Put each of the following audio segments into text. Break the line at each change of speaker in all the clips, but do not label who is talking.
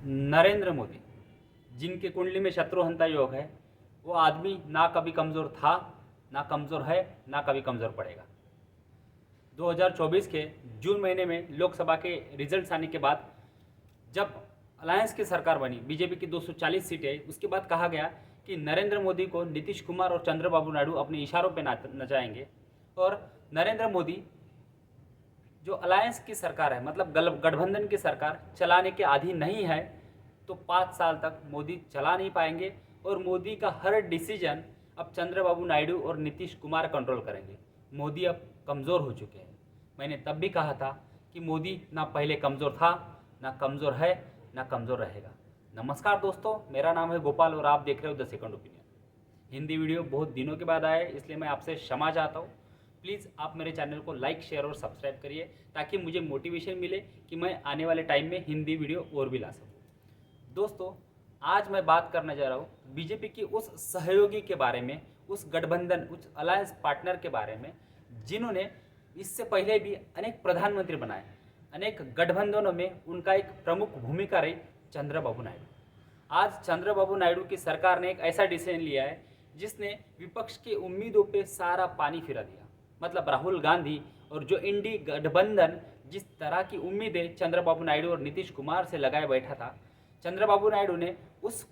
नरेंद्र मोदी, जिनकी कुंडली में शत्रुहंता योग है, वो आदमी ना कभी कमज़ोर था, ना कमज़ोर है, ना कभी कमज़ोर पड़ेगा। 2024 के जून महीने में लोकसभा के रिजल्ट्स आने के बाद जब अलायंस की सरकार बनी, बीजेपी की 240 सीटें आई, उसके बाद कहा गया कि नरेंद्र मोदी को नीतीश कुमार और चंद्रबाबू नायडू अपने इशारों पर नचाएंगे और नरेंद्र मोदी जो अलायंस की सरकार है, मतलब गठबंधन की सरकार चलाने के अधीन नहीं है, तो 5 साल तक मोदी चला नहीं पाएंगे और मोदी का हर डिसीजन अब चंद्रबाबू नायडू और नीतीश कुमार कंट्रोल करेंगे। मोदी अब कमज़ोर हो चुके हैं। मैंने तब भी कहा था कि मोदी ना पहले कमज़ोर था, ना कमज़ोर है, ना कमज़ोर रहेगा। नमस्कार दोस्तों, मेरा नाम है गोपाल और आप देख रहे हो the second opinion. Hindi video बहुत दिनों के बाद आया है, इसलिए मैं आपसे क्षमा चाहता हूँ। प्लीज़ आप मेरे चैनल को लाइक, शेयर और सब्सक्राइब करिए ताकि मुझे मोटिवेशन मिले कि मैं आने वाले टाइम में हिंदी वीडियो और भी ला सकूँ। दोस्तों, आज मैं बात करने जा रहा हूँ बीजेपी की उस सहयोगी के बारे में, उस गठबंधन, उस अलायंस पार्टनर के बारे में जिन्होंने इससे पहले भी अनेक प्रधानमंत्री बनाए, अनेक गठबंधनों में उनका एक प्रमुख भूमिका रही, चंद्रबाबू नायडू। आज चंद्रबाबू नायडू की सरकार ने एक ऐसा डिसीजन लिया है जिसने विपक्ष की उम्मीदों पे सारा पानी फिरा दिया। मतलब राहुल गांधी और जो इंडी गठबंधन जिस तरह की उम्मीदें चंद्रबाबू नायडू और नीतीश कुमार से लगाए बैठा था, चंद्रबाबू नायडू ने उस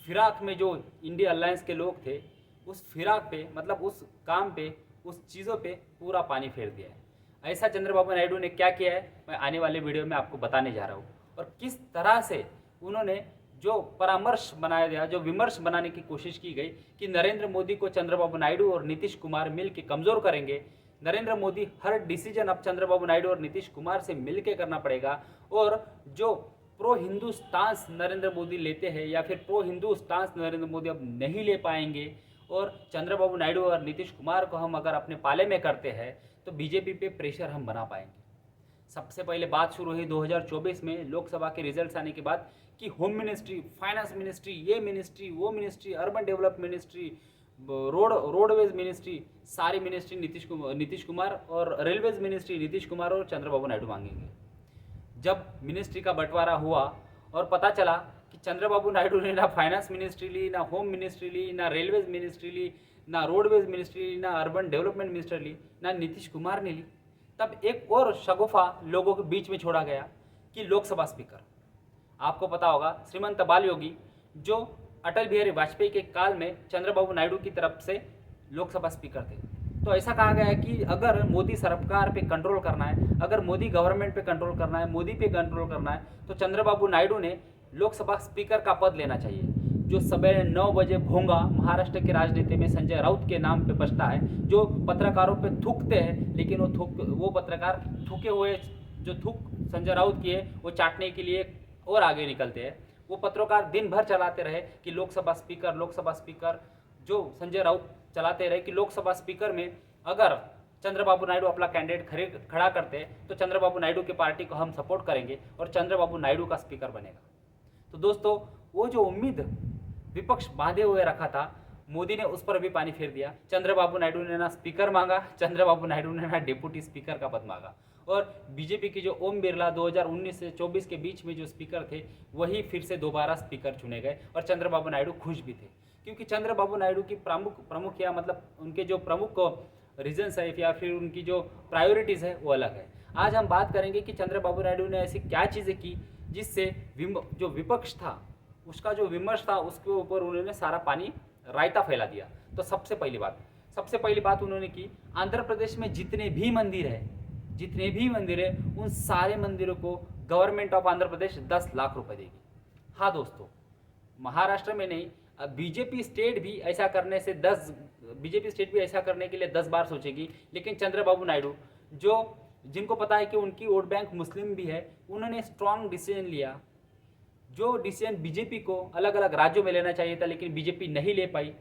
फिराक में जो इंडिया अलायंस के लोग थे, उस फिराक पे, मतलब उस काम पे, उस चीज़ों पे पूरा पानी फेर दिया है। ऐसा चंद्रबाबू नायडू ने क्या किया है, मैं आने वाले वीडियो में आपको बताने जा रहा हूँ। और किस तरह से उन्होंने जो परामर्श बनाया गया, जो विमर्श बनाने की कोशिश की गई कि नरेंद्र मोदी को चंद्रबाबू नायडू और नीतीश कुमार मिल के कमज़ोर करेंगे, नरेंद्र मोदी हर डिसीजन अब चंद्रबाबू नायडू और नीतीश कुमार से मिल के करना पड़ेगा। और जो प्रो हिंदू स्टांस नरेंद्र मोदी लेते हैं या फिर प्रो हिंदू स्टांस नरेंद्र मोदी अब नहीं ले पाएंगे और चंद्रबाबू नायडू और नीतीश कुमार को हम अगर अपने पाले में करते हैं तो बीजेपी पे प्रेशर हम बना पाएंगे। सबसे पहले बात शुरू हुई 2024 में लोकसभा के रिजल्ट्स आने के बाद कि होम मिनिस्ट्री, फाइनेंस मिनिस्ट्री, ये मिनिस्ट्री, वो ministry, urban development ministry, roadways ministry, सारी मिनिस्ट्री नीतीश कुमार और रेलवेज मिनिस्ट्री नीतीश कुमार और चंद्रबाबू नायडू मांगेंगे। जब मिनिस्ट्री का बंटवारा हुआ और पता चला कि चंद्रबाबू नायडू ने ना फाइनेंस मिनिस्ट्री ली, ना होम मिनिस्ट्री ली, ना रेलवेज मिनिस्ट्री ली, ना रोडवेज मिनिस्ट्री ली, ना अर्बन डेवलपमेंट मिनिस्ट्री ली, ना नीतीश कुमार ने ली, तब एक और शगुफा लोगों के बीच में छोड़ा गया कि लोकसभा स्पीकर। आपको पता होगा श्रीमंत बाल योगी जो अटल बिहारी वाजपेयी के काल में चंद्रबाबू नायडू की तरफ से लोकसभा स्पीकर थे। तो ऐसा कहा गया है कि अगर मोदी सरकार पे कंट्रोल करना है, अगर मोदी गवर्नमेंट पे कंट्रोल करना है, मोदी पे कंट्रोल करना है, तो चंद्रबाबू नायडू ने लोकसभा स्पीकर का पद लेना चाहिए। जो सवेरे 9 बजे भोंगा महाराष्ट्र की राजनीति में संजय राउत के नाम पे बजता है, जो पत्रकारों पे थूकते हैं, लेकिन वो पत्रकार थूके हुए जो थूक संजय राउत की है वो चाटने के लिए और आगे निकलते हैं। वो पत्रकार दिन भर चलाते रहे कि लोकसभा स्पीकर, लोकसभा स्पीकर, जो संजय राउत चलाते रहे कि लोकसभा स्पीकर में अगर चंद्रबाबू नायडू अपना कैंडिडेट खड़ा करते तो चंद्रबाबू नायडू की पार्टी को हम सपोर्ट करेंगे और चंद्रबाबू नायडू का स्पीकर बनेगा। तो दोस्तों, वो जो उम्मीद विपक्ष बांधे हुए रखा था, मोदी ने उस पर भी पानी फेर दिया। चंद्रबाबू नायडू ने ना स्पीकर मांगा, चंद्रबाबू नायडू ने ना डिप्टी स्पीकर का पद मांगा। और बीजेपी के जो ओम बिरला 2019 से 24 के बीच में जो स्पीकर थे, वही फिर से दोबारा स्पीकर चुने गए और चंद्रबाबू नायडू खुश भी थे, क्योंकि चंद्रबाबू नायडू की प्रमुख या मतलब उनके जो प्रमुख रीजन्स है या फिर उनकी जो प्रायोरिटीज़ है वो अलग है। आज हम बात करेंगे कि चंद्रबाबू नायडू ने ऐसी क्या चीज़ें की जिससे जो विपक्ष था, उसका जो विमर्श था, उसके ऊपर उन्होंने सारा पानी रायता फैला दिया। तो सबसे पहली बात उन्होंने की, आंध्र प्रदेश में जितने भी मंदिर है उन सारे मंदिरों को गवर्नमेंट ऑफ आंध्र प्रदेश 10 लाख रुपए देगी। हाँ दोस्तों, महाराष्ट्र में नहीं, बीजेपी स्टेट भी ऐसा करने के लिए 10 बार सोचेगी। लेकिन चंद्रबाबू नायडू, जिनको पता है कि उनकी वोट बैंक मुस्लिम भी है, उन्होंने स्ट्रांग डिसीजन लिया। जो डिसीजन बीजेपी को अलग अलग राज्यों में लेना चाहिए था लेकिन बीजेपी नहीं ले पाई,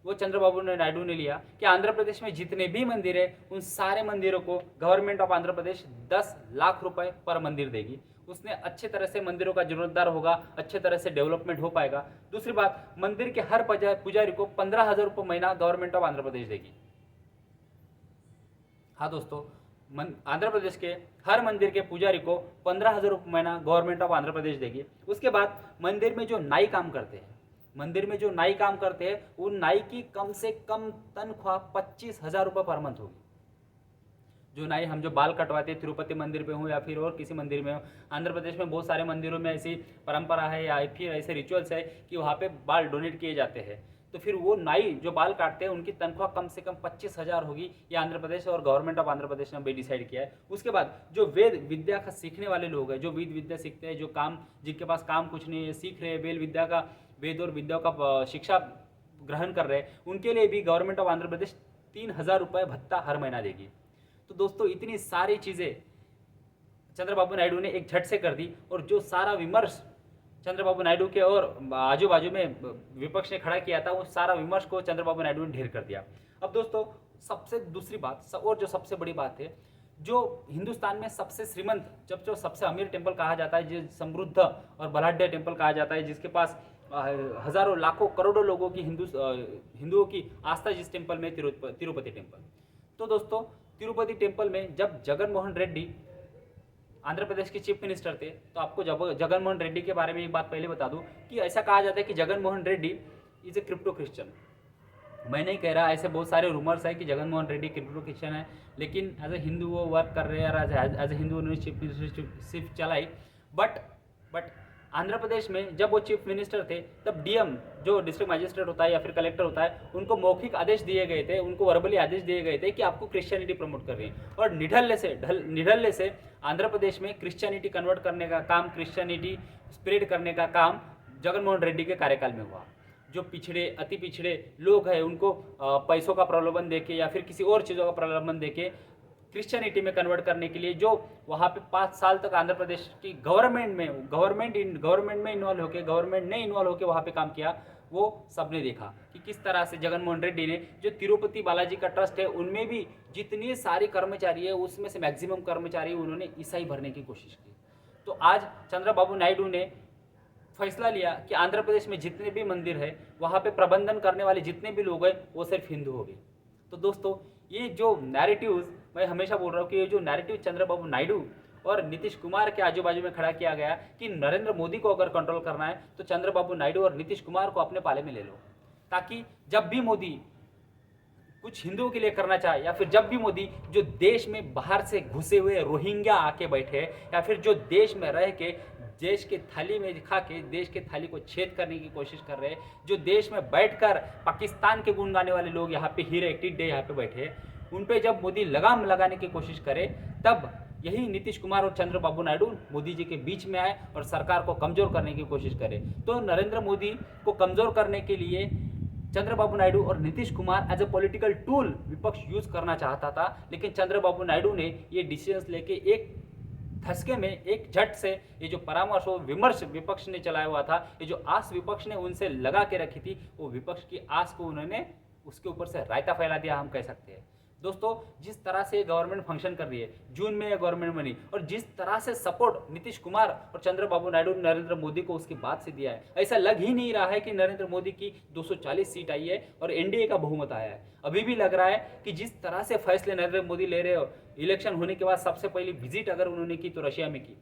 वो चंद्रबाबू नायडू ने लिया कि आंध्र प्रदेश में जितने भी मंदिर है उन सारे मंदिरों को गवर्नमेंट ऑफ आंध्र प्रदेश 10 लाख रुपए पर मंदिर देगी। उसने अच्छे तरह से मंदिरों का जीर्णोद्धार होगा, अच्छे तरह से डेवलपमेंट हो पाएगा। दूसरी बात, मंदिर के हर पुजारी को 15,000 रुपये महीना गवर्नमेंट ऑफ आंध्र प्रदेश देगी। हाँ दोस्तों, आंध्र प्रदेश के हर मंदिर के पुजारी को 15,000 रुपये महीना गवर्नमेंट ऑफ आंध्र प्रदेश देगी। उसके बाद मंदिर में जो नाई काम करते हैं, मंदिर में जो नाई काम करते हैं, उन नाई की कम से कम तनख्वाह 25,000 रुपये पर मंथ होगी। जो नाई हम जो बाल कटवाते हैं तिरुपति मंदिर पे हो या फिर और किसी मंदिर में हो, आंध्र प्रदेश में बहुत सारे मंदिरों में ऐसी परंपरा है या फिर ऐसे रिचुअल्स है कि वहाँ पे बाल डोनेट किए जाते हैं। तो फिर वो नाई जो बाल काटते हैं उनकी तनख्वाह कम से कम 25,000 होगी। ये आंध्र प्रदेश और गवर्नमेंट ऑफ आंध्र प्रदेश ने भी डिसाइड किया है। उसके बाद जो वेद विद्या का सीखने वाले लोग हैं, जो वेद विद्या सीखते हैं, जो काम जिनके पास काम कुछ नहीं है, सीख रहे हैं वेद विद्या का, वेद और विद्या का शिक्षा ग्रहण कर रहे हैं, उनके लिए भी गवर्नमेंट ऑफ आंध्र प्रदेश 3,000 रुपये भत्ता हर महीना देगी। तो दोस्तों इतनी सारी चीज़ें चंद्रबाबू नायडू ने एक झट से कर दी, और जो सारा विमर्श चंद्रबाबू नायडू के और आजू बाजू में विपक्ष ने खड़ा किया था, वो सारा विमर्श को चंद्रबाबू नायडू ने ढेर कर दिया। अब दोस्तों सबसे दूसरी बात और जो सबसे बड़ी बात है, जो हिंदुस्तान में सबसे श्रीमंत, जब जो सबसे अमीर टेम्पल कहा जाता है, जो समृद्ध और बलाढ्य टेम्पल कहा जाता है, जिसके पास हजारों लाखों करोड़ों लोगों की हिंदुओं की आस्था जिस टेम्पल में, तिरुपति टेम्पल। तो दोस्तों तिरुपति टेम्पल में जब जगन मोहन रेड्डी आंध्र प्रदेश के चीफ मिनिस्टर थे, तो आपको जगन मोहन रेड्डी के बारे में एक बात पहले बता दूं कि ऐसा कहा जाता है कि Jagan Mohan Reddy is a crypto Christian. मैं नहीं कह रहा, ऐसे बहुत सारे रूमर्स है कि जगन मोहन रेड्डी क्रिप्टो क्रिश्चियन है, लेकिन एज ए हिंदू वो वर्क कर रहे हैं और एज ए हिंदू उन्होंने चीफ मिनिस्टरशिप चलाई। बट आंध्र प्रदेश में जब वो चीफ मिनिस्टर थे, तब डीएम जो डिस्ट्रिक्ट मजिस्ट्रेट होता है या फिर कलेक्टर होता है, उनको मौखिक आदेश दिए गए थे, उनको वर्बली आदेश दिए गए थे कि आपको क्रिश्चियनिटी प्रमोट कर रही है। और निढल्ले से आंध्र प्रदेश में क्रिश्चियनिटी कन्वर्ट करने का काम, क्रिश्चियनिटी स्प्रेड करने का काम जगनमोहन रेड्डी के कार्यकाल में हुआ। जो पिछड़े, अति पिछड़े लोग हैं, उनको पैसों का प्रलोभन देके या फिर किसी और चीज़ों का प्रलोभन देके क्रिश्चियनिटी में कन्वर्ट करने के लिए जो वहाँ पे 5 साल तक आंध्र प्रदेश की गवर्नमेंट में इन्वॉल्व होकर, गवर्नमेंट ने इन्वॉल्व होकर वहाँ पे काम किया, वो सबने देखा कि किस तरह से जगनमोहन रेड्डी ने, जो तिरुपति बालाजी का ट्रस्ट है, उनमें भी जितने सारे कर्मचारी है, उसमें से मैक्सिमम कर्मचारी उन्होंने ईसाई भरने की कोशिश की। तो आज चंद्रबाबू नायडू ने फैसला लिया कि आंध्र प्रदेश में जितने भी मंदिर है, वहाँ पे प्रबंधन करने वाले जितने भी लोग हैं, वो सिर्फ हिंदू हो गए। तो दोस्तों ये जो नैरेटिव्स, मैं हमेशा बोल रहा हूँ कि ये जो नैरेटिव चंद्रबाबू नायडू और नीतीश कुमार के आजू बाजू में खड़ा किया गया कि नरेंद्र मोदी को अगर कंट्रोल करना है तो चंद्रबाबू नायडू और नीतीश कुमार को अपने पाले में ले लो, ताकि जब भी मोदी कुछ हिंदुओं के लिए करना चाहे, या फिर जब भी मोदी जो देश में बाहर से घुसे हुए रोहिंग्या आके बैठे, या फिर जो देश में रह के देश के थाली में खा के देश के थाली को छेद करने की कोशिश कर रहे हैं, जो देश में बैठकर पाकिस्तान के गुण गाने वाले लोग यहाँ पे हीरे टिड्डे यहाँ पे बैठे, उन पे जब मोदी लगाम लगाने की कोशिश करे, तब यही नीतीश कुमार और चंद्रबाबू नायडू मोदी जी के बीच में आए और सरकार को कमजोर करने की कोशिश करे। तो नरेंद्र मोदी को कमजोर करने के लिए चंद्रबाबू नायडू और Nitish Kumar as a political tool विपक्ष यूज करना चाहता था, लेकिन चंद्रबाबू नायडू ने ये डिसीजंस लेके एक धसके में, एक झट से, ये जो परामर्श और विमर्श विपक्ष ने चलाया हुआ था, ये जो आस विपक्ष ने उनसे लगा के रखी थी, वो विपक्ष की आस को उन्होंने उसके ऊपर से रायता फैला दिया, हम कह सकते हैं। दोस्तों जिस तरह से गवर्नमेंट फंक्शन कर रही है, जून में ये गवर्नमेंट बनी, और जिस तरह से सपोर्ट नीतीश कुमार और चंद्रबाबू नायडू ने नरेंद्र मोदी को उसके बाद से दिया है, ऐसा लग ही नहीं रहा है कि नरेंद्र मोदी की 240 सीट आई है और एनडीए का बहुमत आया है। अभी भी लग रहा है कि जिस तरह से फैसले नरेंद्र मोदी ले रहे हो, इलेक्शन होने के बाद सबसे पहली विजिट अगर उन्होंने की तो रशिया में की,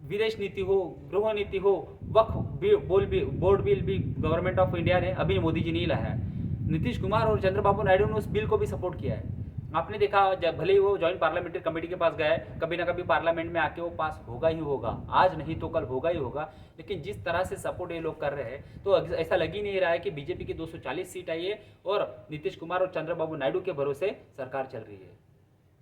विदेश नीति हो, गृह नीति हो, वक्फ बोर्ड बिल भी गवर्नमेंट ऑफ इंडिया ने, अभी मोदी जी नहीं लाया है। नीतीश कुमार और चंद्रबाबू नायडू ने उस बिल को भी सपोर्ट किया है। आपने देखा, जब भले ही वो जॉइंट पार्लियामेंट्री कमेटी के पास गया है, कभी ना कभी पार्लियामेंट में आके वो पास होगा ही होगा, आज नहीं तो कल होगा ही होगा। लेकिन जिस तरह से सपोर्ट ये लोग कर रहे हैं, तो ऐसा लग ही नहीं रहा है कि बीजेपी की 240 सीट आई है और नीतीश कुमार और चंद्रबाबू नायडू के भरोसे सरकार चल रही है।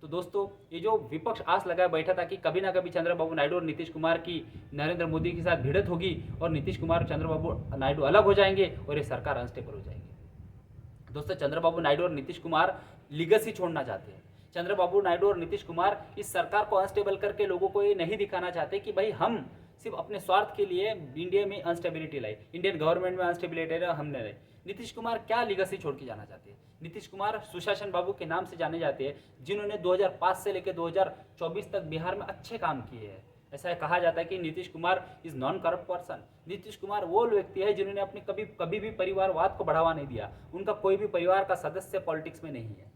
तो दोस्तों ये जो विपक्ष आस लगाए बैठा था कि कभी ना कभी चंद्रबाबू नायडू और नीतीश कुमार की नरेंद्र मोदी के साथ भिड़त होगी और नीतीश कुमार और चंद्रबाबू नायडू अलग हो जाएंगे और ये सरकार अनस्टेबल हो जाएगी। दोस्तों चंद्रबाबू नायडू और नीतीश कुमार लीगेसी छोड़ना चाहते हैं। चंद्रबाबू नायडू और नीतीश कुमार इस सरकार को अनस्टेबल करके लोगों को ये नहीं दिखाना चाहते कि भाई हम सिर्फ अपने स्वार्थ के लिए इंडिया में अनस्टेबिलिटी लाई, इंडियन गवर्नमेंट में अनस्टेबिलिटी हमने लाई। नीतीश कुमार क्या लीगेसी छोड़ के जाना चाहते हैं? नीतीश कुमार सुशासन बाबू के नाम से जाने जाते हैं, जिन्होंने 2005 से लेकर 2024 तक बिहार में अच्छे काम किए हैं। ऐसा कहा जाता है कि Nitish Kumar is non corrupt person. Nitish Kumar वो व्यक्ति है जिन्होंने अपने कभी भी परिवारवाद को बढ़ावा नहीं दिया। उनका कोई भी परिवार का सदस्य पॉलिटिक्स में नहीं है।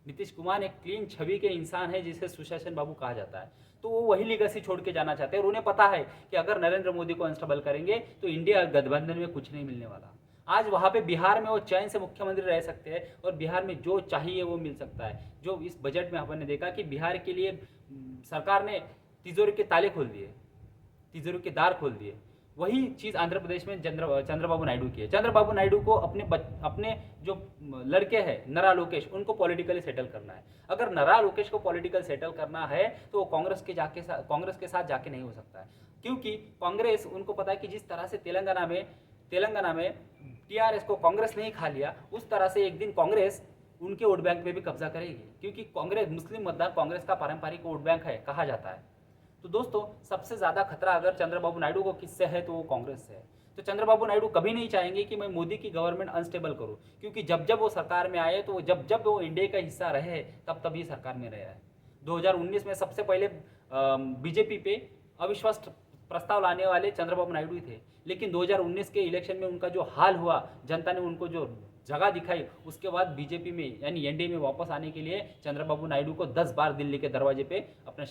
नीतीश कुमार एक क्लीन छवि के इंसान है जिसे सुशासन बाबू कहा जाता है, तो वो वही लीगेसी छोड़ के जाना चाहते हैं और उन्हें पता है कि अगर नरेंद्र मोदी को अनस्टेबल करेंगे तो इंडिया गठबंधन में कुछ नहीं मिलने वाला। आज वहाँ पे बिहार में वो चैन से मुख्यमंत्री रह सकते हैं और बिहार में जो चाहिए वो मिल सकता है। जो इस बजट में अपन ने देखा कि बिहार के लिए सरकार ने तिजोरी के ताले खोल दिए, तिजोरी के द्वार खोल दिए। वही चीज़ आंध्र प्रदेश में चंद्रबाबू नायडू की है। चंद्रबाबू नायडू को अपने जो लड़के हैं नरा लोकेश, उनको पॉलिटिकली सेटल करना है। अगर नरा लोकेश को पॉलिटिकल सेटल करना है तो वो कांग्रेस के साथ जाके नहीं हो सकता है, क्योंकि कांग्रेस, उनको पता है कि जिस तरह से तेलंगाना में टीआरएस को कांग्रेस नहीं खा लिया, उस तरह से एक दिन कांग्रेस उनके वोट बैंक पे भी कब्जा करेगी, क्योंकि कांग्रेस, मुस्लिम मतदार कांग्रेस का पारंपरिक वोट बैंक है कहा जाता है। तो दोस्तों, सबसे ज़्यादा खतरा अगर चंद्रबाबू नायडू को किससे है तो वो कांग्रेस से है। तो चंद्रबाबू नायडू कभी नहीं चाहेंगे कि मैं मोदी की गवर्नमेंट अनस्टेबल करूं, क्योंकि जब जब वो सरकार में आए तो जब वो इंडिया का हिस्सा रहे तब ये सरकार में रहा है। 2019 में सबसे पहले बीजेपी पे अविश्वास प्रस्ताव लाने वाले चंद्रबाबू नायडू ही थे, लेकिन 2019 के इलेक्शन में उनका जो हाल हुआ, जनता ने उनको जो जगह दिखाई, उसके बाद बीजेपी में यानी एनडीए में वापस आने के लिए चंद्रबाबू नायडू को 10 बार दिल्ली के दरवाजे पे अपना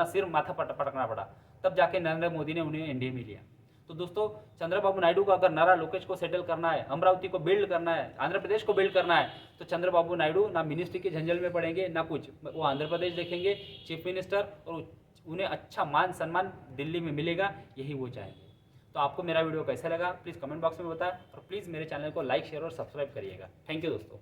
सिर माथा पटकना पड़ा, तब जाके नरेंद्र मोदी ने उन्हें एनडीए में लिया। तो दोस्तों, चंद्रबाबू नायडू को अगर नारा लोकेश को सेटल करना है, अमरावती को बिल्ड करना है, आंध्र प्रदेश को बिल्ड करना है, तो चंद्रबाबू नायडू ना मिनिस्ट्री के झंझल में पड़ेंगे ना कुछ, वो आंध्र प्रदेश देखेंगे, चीफ मिनिस्टर, और उन्हें अच्छा मान सम्मान दिल्ली में मिलेगा, यही वो चाहेंगे। तो आपको मेरा वीडियो कैसा लगा प्लीज़ कमेंट बॉक्स में बताएं और प्लीज़ मेरे चैनल को लाइक, शेयर और सब्सक्राइब करिएगा। थैंक यू दोस्तों।